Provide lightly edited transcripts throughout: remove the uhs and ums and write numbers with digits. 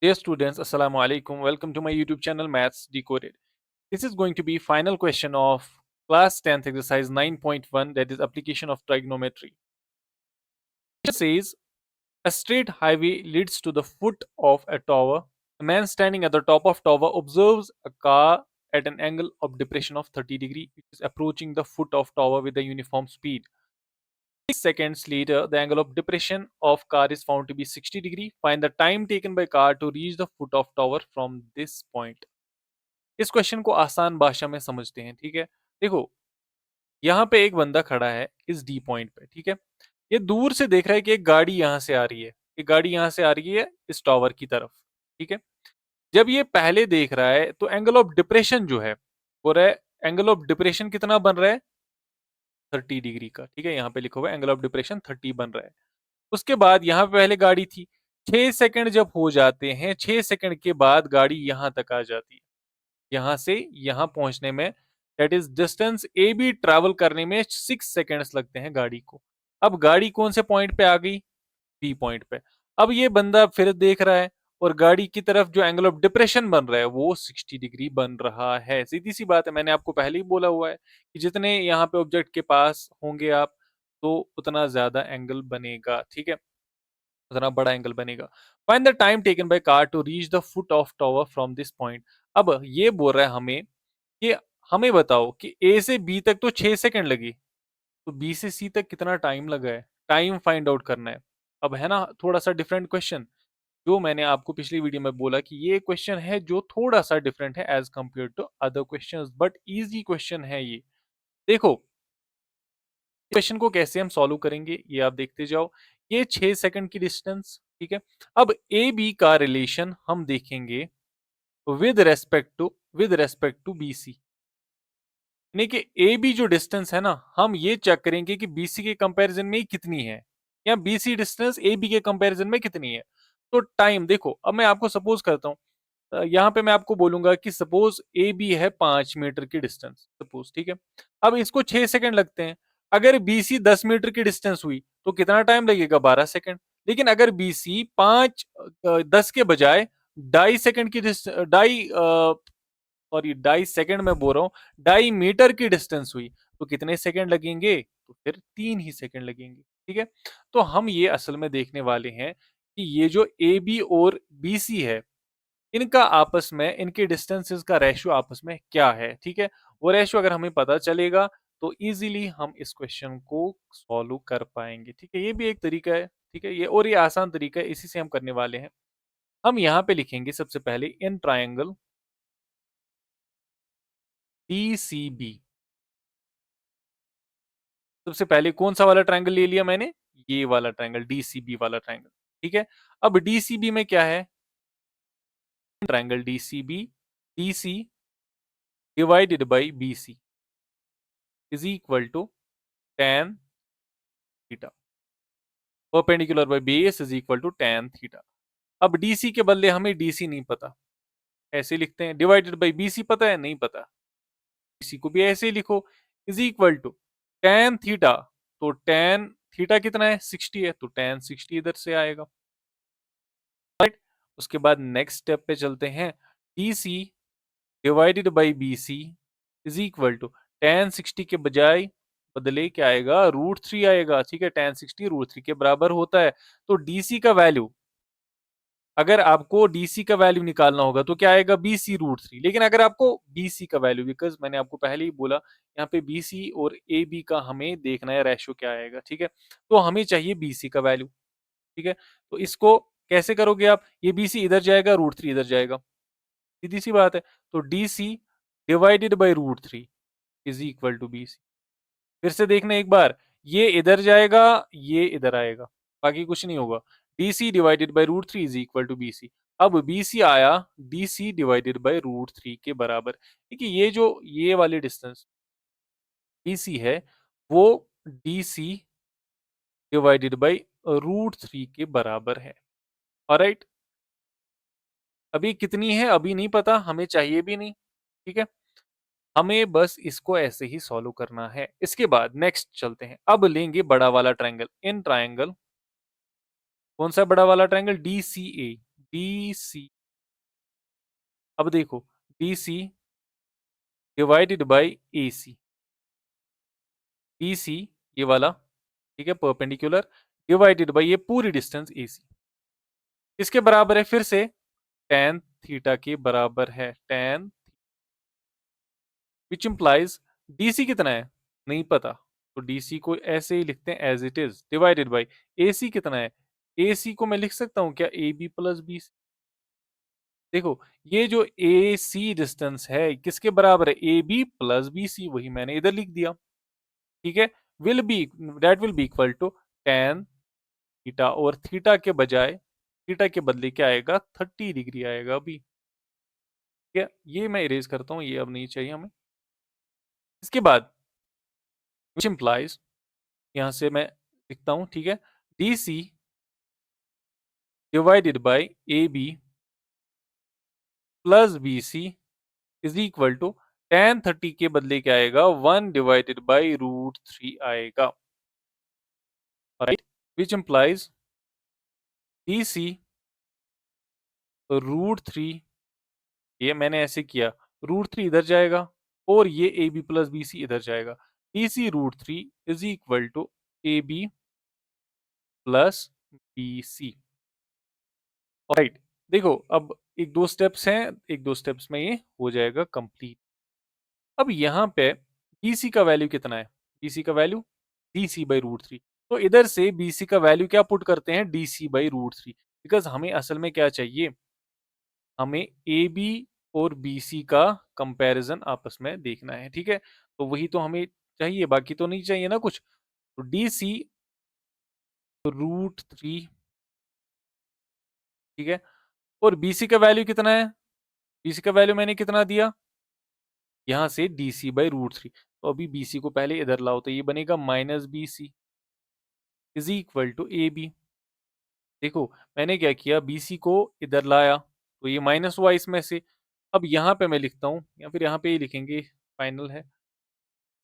Dear students, Assalamu alaikum. Welcome to my YouTube channel Maths Decoded. This is going to be final question of class 10th exercise 9.1, that is application of trigonometry. It says a straight highway leads to the foot of a tower. A man standing at the top of tower observes a car at an angle of depression of 30 degree which is approaching the foot of tower with a uniform speed. 6 seconds later, the angle of depression of car is found to be 60 degree. Find the time taken by car to reach the foot of tower from this point. इस question को आसान भाषा में समझते हैं। ठीक है, देखो यहाँ पे एक बंदा खड़ा है इस डी पॉइंट पे। ठीक है, ये दूर से देख रहा है कि एक गाड़ी यहाँ से आ रही है, एक गाड़ी यहाँ से आ रही है इस टावर की तरफ। ठीक है, जब ये पहले देख रहा है तो एंगल ऑफ डिप्रेशन जो है वो रहा है, एंगल ऑफ डिप्रेशन कितना बन रहा है 30 डिग्री का। ठीक है, यहाँ पे लिखा हुआ है एंगल ऑफ डिप्रेशन 30 बन रहा है। उसके बाद यहाँ पे पहले गाड़ी थी, 6 सेकंड जब हो जाते हैं, 6 सेकंड के बाद गाड़ी यहाँ तक आ जाती है। यहाँ से यहाँ पहुंचने में, that is distance A be travel करने में 6 सेकंड्स लगते हैं गाड़ी को। अब गाड़ी कौन से पॉइंट पे आ गई, बी पॉइंट पे। अब ये बंदा फिर देख रहा है और गाड़ी की तरफ जो एंगल ऑफ डिप्रेशन बन रहा है वो 60 डिग्री बन रहा है। सीधी सी बात है, मैंने आपको पहले ही बोला हुआ है कि जितने यहाँ पे ऑब्जेक्ट के पास होंगे आप, तो उतना ज्यादा एंगल बनेगा। ठीक है, उतना बड़ा एंगल बनेगा। Find the time taken by car to reach the foot of tower from this point. अब ये बोल रहा है हमें कि हमें बताओ कि ए से बी तक तो 6 सेकंड लगी, तो बी से सी तक कितना टाइम लगा है, टाइम फाइंड आउट करना है। अब है ना थोड़ा सा डिफरेंट क्वेश्चन, जो मैंने आपको पिछली वीडियो में बोला कि ये क्वेश्चन है जो थोड़ा सा डिफरेंट है as compare to other questions, but easy question है ये। देखो क्वेश्चन को कैसे हम सॉल्व करेंगे ये आप देखते जाओ। ये 6 सेकंड की डिस्टेंस। ठीक है, अब ए बी का रिलेशन हम देखेंगे with respect to B C, यानी कि ए बी जो डिस्टेंस है ना, हम ये चेक करेंगे कि बी सी के कंपैरिजन में कितनी है, या B C distance A B के कंपैरिजन में कितनी है। तो टाइम देखो, अब मैं आपको सपोज करता हूँ, यहाँ पे मैं आपको बोलूंगा कि सपोज ए बी है 5 मीटर की डिस्टेंस सपोज। ठीक है, अब इसको 6 सेकंड लगते हैं। अगर बी सी 10 मीटर की डिस्टेंस हुई तो कितना टाइम लगेगा, 12 सेकंड। लेकिन अगर बी सी 10 के बजाय 2.5 सेकंड की सॉरी 2.5 सेकंड में बोल रहा हूँ, 2.5 मीटर की डिस्टेंस हुई तो कितने सेकंड लगेंगे, तो फिर 3 ही सेकंड लगेंगे। ठीक है, तो हम ये असल में देखने वाले हैं कि ये जो ए बी और बी सी है, इनका आपस में, इनके डिस्टेंसेस का रेशियो आपस में क्या है। ठीक है, वो रेशियो अगर हमें पता चलेगा तो इजीली हम इस क्वेश्चन को सॉल्व कर पाएंगे। ठीक है, ये भी एक तरीका है। ठीक है, ये और ये आसान तरीका है, इसी से हम करने वाले हैं। हम यहाँ पे लिखेंगे सबसे पहले in triangle D C B. सबसे पहले कौन सा वाला ट्रायंगल ले लिया मैंने, ये वाला ट्रायंगल, डी सी बी वाला ट्रायंगल। ठीक है, अब डी सी बी में क्या है, triangle D C B, D C divided by B C is equal to tan theta, perpendicular by base is equal to tan theta. अब DC के बदले हमें डीसी नहीं पता, ऐसे लिखते हैं। डिवाइडेड बाय बीसी पता है, नहीं पता, बीसी को भी ऐसे ही लिखो, is equal to tan theta. तो tan थीटा कितना है, 60 है, तो tan 60 इधर से आएगा। राइट, उसके बाद नेक्स्ट स्टेप पे चलते हैं। DC divided by BC is equal to tan 60 के बजाय बदले क्या आएगा, √3 आएगा। ठीक है, tan 60 √3 के बराबर होता है। तो डीसी का वैल्यू, अगर आपको डीसी का वैल्यू निकालना होगा तो क्या आएगा, बीसी √3। लेकिन अगर आपको बीसी का वैल्यू, बिकॉज मैंने आपको पहले ही बोला यहाँ पे बीसी और ए बी का हमें देखना है रेशियो क्या आएगा। ठीक है, तो हमें चाहिए बीसी का वैल्यू। ठीक है, तो इसको कैसे करोगे आप, ये बीसी इधर जाएगा, √3 इधर जाएगा, सीधी सी बात है। तो DC divided by √3 is equal to BC. फिर से देखना एक बार, ये इधर जाएगा, ये इधर आएगा, बाकी कुछ नहीं होगा। DC divided by √3 is equal to BC. अब बीसी आया डीसी डिवाइडेड बाई √3 के बराबर। देखिए ये जो ये वाली डिस्टेंस बीसी है वो डीसी डिवाइडेड बाई √3 के बराबर है। ऑलराइट, अभी कितनी है अभी नहीं पता, हमें चाहिए भी नहीं। ठीक है, हमें बस इसको ऐसे ही सॉल्व करना है। इसके बाद नेक्स्ट चलते हैं, अब लेंगे बड़ा वाला ट्रायंगल। इन ट्रायंगल, कौन सा बड़ा वाला ट्रायंगल, डी सी ए, डी सी अब देखो, DC divided by AC, DC ये वाला, ठीक है, परपेंडिकुलर डिवाइडेड बाय ये पूरी डिस्टेंस AC किसके बराबर है? फिर से tan थीटा के बराबर है, tan विच इंप्लाइज DC कितना है? नहीं पता, तो DC को ऐसे ही लिखते हैं as it is, divided by AC कितना है? AC को मैं लिख सकता हूँ क्या? AB plus BC। देखो, ये जो AC डिस्टेंस है किसके बराबर है? AB प्लस BC, वही मैंने इधर लिख दिया, ठीक है। Will be that will be equal to tan theta, और थीटा के बजाय, थीटा के बदले क्या आएगा? 30 डिग्री आएगा अभी, ठीक है। ये मैं इरेज करता हूँ, ये अब नहीं चाहिए हमें। इसके बाद विच इम्प्लाइज, यहाँ से मैं लिखता हूँ, ठीक है, DC divided by AB plus BC is equal to tan 30 के बदले क्या आएगा? 1 डिवाइडेड बाय √3 आएगा, राइट। विच इम्प्लाइज DC √3, ये मैंने ऐसे किया, √3 इधर जाएगा और ये AB प्लस BC इधर जाएगा। DC √3 is equal to AB plus BC, right. देखो, अब एक दो स्टेप्स हैं, एक दो स्टेप्स में ये हो जाएगा कंप्लीट। अब यहाँ पे BC का वैल्यू कितना है? BC का वैल्यू DC बाई √3, तो इधर से BC का वैल्यू क्या पुट करते हैं? DC बाई √3, बिकॉज हमें असल में क्या चाहिए? हमें AB और BC का कंपैरिजन आपस में देखना है, ठीक है। तो वही तो हमें चाहिए, बाकी तो नहीं चाहिए ना कुछ। तो DC √3, ठीक है, और BC का वैल्यू कितना है? BC का वैल्यू मैंने कितना दिया? यहाँ से DC बाई √3, तो अभी BC को पहले इधर लाओ, तो ये बनेगा -BC is equal to AB। देखो, मैंने क्या किया? BC को इधर लाया, तो ये माइनस हुआ इसमें से। अब यहाँ पे मैं लिखता हूँ, या फिर यहाँ पे ही लिखेंगे, फाइनल है,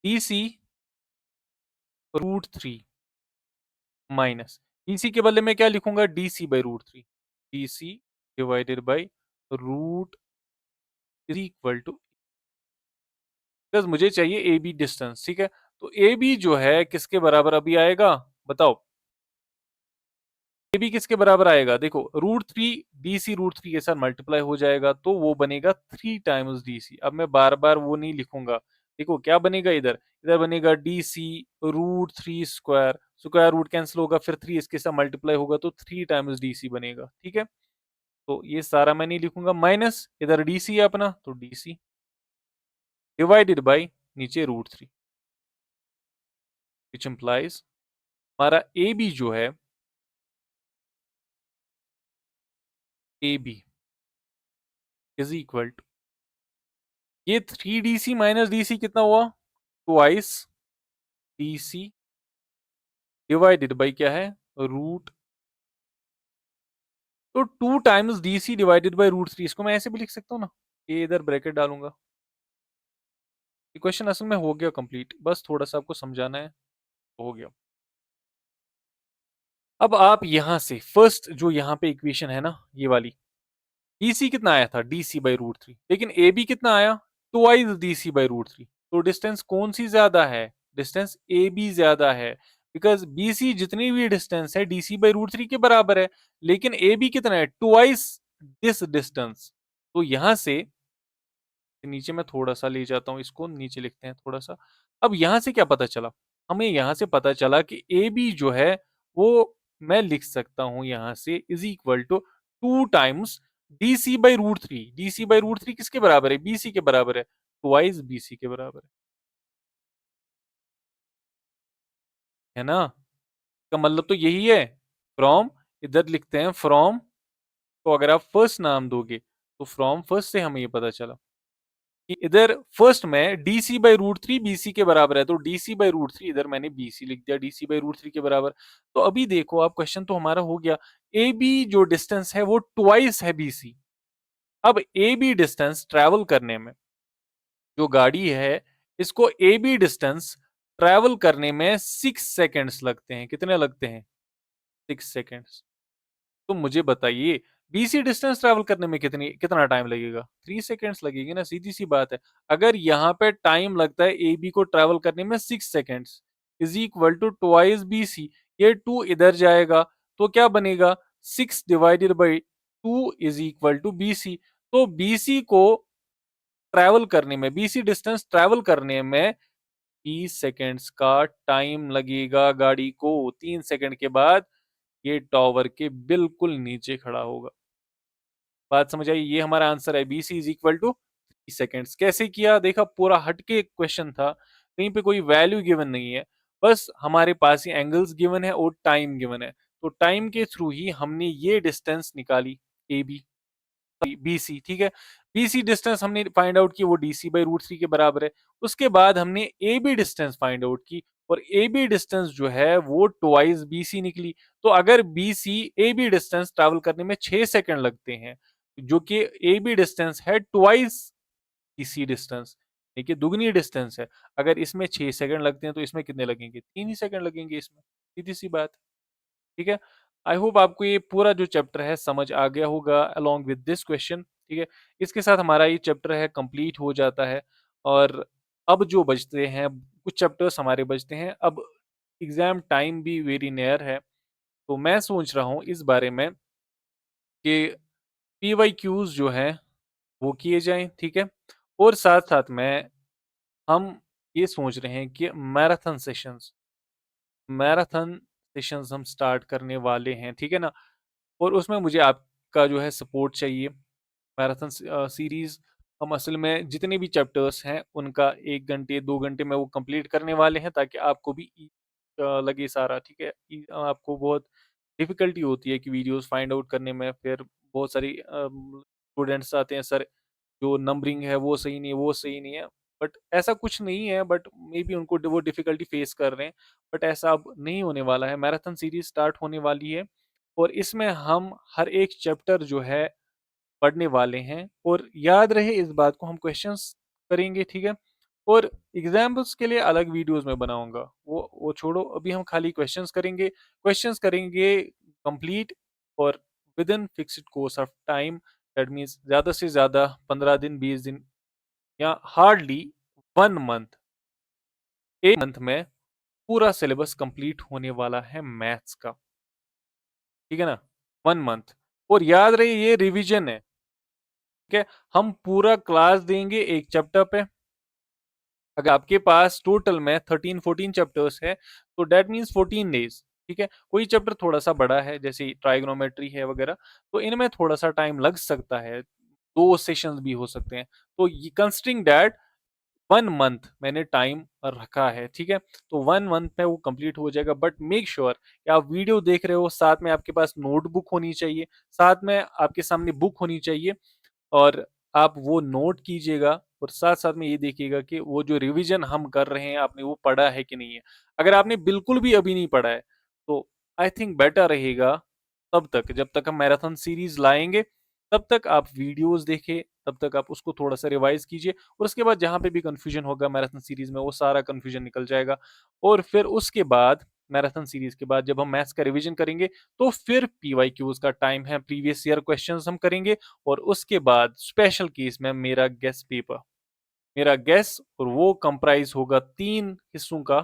DC √3 माइनस BC के बदले में क्या लिखूंगा? DC by √3, DC divided by root is equal to, because मुझे चाहिए AB डिस्टेंस, ठीक है। तो AB जो है किसके बराबर अभी आएगा? बताओ, AB किसके बराबर आएगा? देखो, √3 DC √3 के साथ मल्टीप्लाई हो जाएगा, तो वो बनेगा 3 टाइम्स DC। अब मैं बार बार वो नहीं लिखूंगा। देखो क्या बनेगा इधर? इधर बनेगा DC √3 square, square root cancel होगा, फिर 3 इसके साथ मल्टीप्लाई होगा, तो 3 टाइम्स DC बनेगा, ठीक है। तो ये सारा मैं नहीं लिखूंगा, माइनस इधर DC है अपना, तो DC डिवाइडेड बाई नीचे √3, विच इंप्लाइज हमारा AB जो है, AB इज इक्वल टू, ये 3DC माइनस DC कितना हुआ? ट्वाइस DC डिवाइडेड बाई क्या है? रूट, तो 2 टाइम्स DC डिवाइडेड बाई √3, इसको मैं ऐसे भी लिख सकता हूँ ना, ये इधर ब्रैकेट डालूंगा। ये क्वेश्चन असल में हो गया कंप्लीट, बस थोड़ा सा आपको समझाना है, हो गया। अब आप यहां से फर्स्ट जो यहाँ पे इक्वेशन है ना, ये वाली, DC कितना आया था? DC बाई √3, लेकिन AB कितना आया? ट्वाइस DC बाई √3, तो डिस्टेंस कौन सी ज्यादा है? डिस्टेंस AB ज्यादा है, बिकॉज BC जितनी भी डिस्टेंस है DC बाई √3 के बराबर है, लेकिन AB कितना है? Twice this distance. तो यहां से नीचे मैं थोड़ा सा ले जाता हूँ, इसको नीचे लिखते हैं थोड़ा सा। अब यहां से क्या पता चला? हमें यहां से पता चला कि AB जो है वो मैं लिख सकता हूं यहां से is equal to 2 times DC by √3। DC by √3 किसके बराबर है? BC के बराबर है, ट्वाइस BC के बराबर है ना। इसका मतलब तो यही है, फ्रॉम, इधर लिखते हैं फ्रॉम, तो अगर आप फर्स्ट नाम दोगे तो फ्रॉम फर्स्ट से हमें ये पता चला कि इधर फर्स्ट में DC बाई √3 BC के बराबर है, तो DC बाई √3 इधर मैंने BC लिख दिया, DC बाई √3 के बराबर। तो अभी देखो आप, क्वेश्चन तो हमारा हो गया, AB जो डिस्टेंस है वो ट्वाइस है BC। अब AB डिस्टेंस ट्रैवल करने में, जो गाड़ी है इसको AB डिस्टेंस ट्रैवल करने में 6 सेकेंड्स लगते हैं। कितने लगते हैं? 6 सेकेंड्स। तो मुझे बताइए, बीसी डिस्टेंस ट्रैवल करने में कितना टाइम लगेगा? 3 सेकंड्स लगेगी ना, सीधी-सी बात है। अगर यहाँ पे टाइम लगता है एबी को ट्रैवल करने में 6 seconds is equal to twice BC, ये 2 इधर जाएगा तो क्या बनेगा? 6 divided by 2 is equal to BC. तो बीसी को ट्रैवल करने में, बीसी डिस्टेंस ट्रैवल करने में 30 सेकंड्स का टाइम लगेगा गाड़ी को। 3 सेकंड के बाद ये टॉवर के बिल्कुल नीचे खड़ा होगा। बात समझ आई? ये हमारा आंसर है, B C is equal to 30 seconds. कैसे किया देखा, पूरा हटके क्वेश्चन था, कहीं पे कोई वैल्यू गिवन नहीं है, बस हमारे पास ये एंगल्स गिवन है और टाइम गिवन है। तो टाइम के थ्रू ही हमने ये डिस्टेंस निकाली, ए बी बी सी, ठीक है। बी सी डिस्टेंस हमने फाइंड आउट की, वो D C by root three के बराबर है। उसके बाद हमने A B distance find out की, और ए बी डिस्टेंस जो है वो ट्वाइस बी सी निकली। तो अगर B C A B distance travel करने में 6 सेकंड लगते हैं, जो कि ए बी डिस्टेंस है ट्वाइस इसी डिस्टेंस, देखिए दुगनी डिस्टेंस है। अगर इसमें 6 सेकंड लगते हैं तो इसमें कितने लगेंगे? 3 ही सेकंड लगेंगे इसमें, सीधी सी बात, ठीक है। आई होप आपको ये पूरा जो चैप्टर है समझ आ गया होगा अलोंग विद दिस क्वेश्चन, ठीक है। इसके साथ हमारा ये चैप्टर है कंप्लीट हो जाता है। और अब जो बचते हैं, कुछ चैप्टर्स हमारे बचते हैं, अब एग्जाम टाइम भी वेरी नियर है। तो मैं सोच रहा हूँ इस बारे में कि पीवाईक्यूज जो है वो किए जाएँ, ठीक है? और साथ-साथ में हम ये सोच रहे हैं कि मैराथन सेशंस हम स्टार्ट करने वाले हैं, ठीक है ना? और उसमें मुझे आपका जो है सपोर्ट चाहिए। मैराथन सीरीज़ हम असल में जितने भी चैप्टर्स हैं, उनका 1 घंटे, 2 घंटे में वो कंप्लीट करने वाले हैं, ताकि आपको भी लगे सारा, ठीक है? आपको बहुत डिफ़िकल्टी होती है कि वीडियोज़ फाइंड आउट करने में, फिर बहुत सारी स्टूडेंट्स आते हैं, सर जो नंबरिंग है वो सही नहीं है, वो सही नहीं है। बट ऐसा कुछ नहीं है, बट मे बी उनको वो डिफ़िकल्टी फ़ेस कर रहे हैं। बट ऐसा अब नहीं होने वाला है, मैराथन सीरीज़ स्टार्ट होने वाली है, और इसमें हम हर एक चैप्टर जो है पढ़ने वाले हैं। और याद रहे इस बात को, हम क्वेश्चंस करेंगे, ठीक है? और एग्ज़ाम्पल्स के लिए अलग वीडियोज़ मैं बनाऊँगा, वो छोड़ो, अभी हम खाली क्वेश्चंस करेंगे कंप्लीट, और within fixed course of time, that means ज़्यादा से ज़्यादा 15 दिन, 20 दिन, या हार्डली 1 मंथ, 1 मंथ में पूरा सिलेबस कंप्लीट होने वाला है मैथ्स का, ठीक है ना? 1 मंथ। और याद रहे ये रिवीजन है, ठीक है? हम पूरा क्लास देंगे एक चैप्टर पे। अगर आपके पास टोटल में 13-14 चैप्टर्स है, तो दैट मीन्स 14 डेज़, ठीक है? कोई चैप्टर थोड़ा-सा बड़ा है, जैसे ट्राइगोनोमेट्री है वगैरह, तो इनमें थोड़ा-सा टाइम लग सकता है, 2 सेशंस भी हो सकते हैं। तो ये कंसिडरिंग दैट 1 मंथ मैंने टाइम रखा है, ठीक है? तो 1 मंथ में वो कंप्लीट हो जाएगा, बट मेक श्योर कि आप वीडियो देख रहे हो, साथ में आपके पास नोटबुक होनी चाहिए, साथ में आपके सामने बुक होनी चाहिए, और आप वो नोट कीजिएगा, और साथ-साथ में ये देखिएगा कि वो जो रिवीजन हम कर रहे हैं, आपने वो पढ़ा है कि नहीं है। अगर आपने बिल्कुल भी अभी नहीं पढ़ा है, तो आई थिंक बेटर रहेगा तब तक, जब तक हम मैराथन सीरीज़ लाएँगे, तब तक आप वीडियोज़ देखें, तब तक आप उसको थोड़ा-सा रिवाइज़ कीजिए, और उसके बाद जहाँ पे भी कन्फ्यूजन होगा मैराथन सीरीज़ में, वो सारा कन्फ्यूजन निकल जाएगा। और फिर उसके बाद, मैराथन सीरीज़ के बाद जब हम मैथ्स का रिवीजन करेंगे, तो फिर पीवाईक्यूज़ का टाइम है, प्रीवियस ईयर क्वेश्चंस हम करेंगे, और उसके बाद स्पेशल केस में मेरा गेस पेपर, मेरा गेस, और वो कंप्राइज होगा 3 हिस्सों का,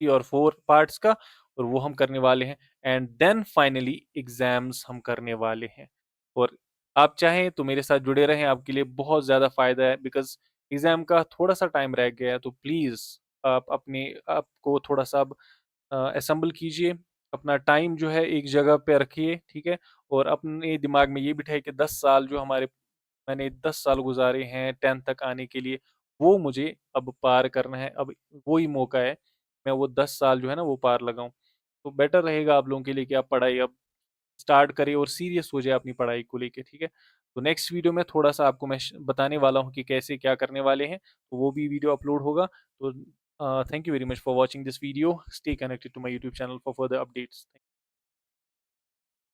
3 और 4 पार्ट्स का, और वो हम करने वाले हैं, एंड देन फाइनली एग्ज़ाम्स हम करने वाले हैं। और आप चाहें तो मेरे साथ जुड़े रहें, आपके लिए बहुत ज़्यादा फ़ायदा है, बिकॉज़ एग्ज़ाम का थोड़ा-सा टाइम रह गया है, तो प्लीज़ आप अपने आप को थोड़ा-सा अब असेंबल कीजिए, अपना टाइम जो है एक जगह पे रखिए, ठीक है? और अपने दिमाग में ये बिठाइए कि 10 साल जो मैंने 10 साल गुज़ारे हैं 10th तक आने के लिए, वो मुझे अब पार करना है, अब वो ही मौका है, मैं वो 10 साल जो है ना वो पार लगाऊँ। तो बेटर रहेगा आप लोगों के लिए कि आप पढ़ाई अब स्टार्ट करें और सीरियस हो जाए अपनी पढ़ाई को लेके, ठीक है? तो नेक्स्ट वीडियो में थोड़ा-सा आपको मैं बताने वाला हूँ कि कैसे क्या करने वाले हैं, तो वो भी वीडियो अपलोड होगा। तो thank you very much for watching this video. Stay connected to my YouTube channel for further updates.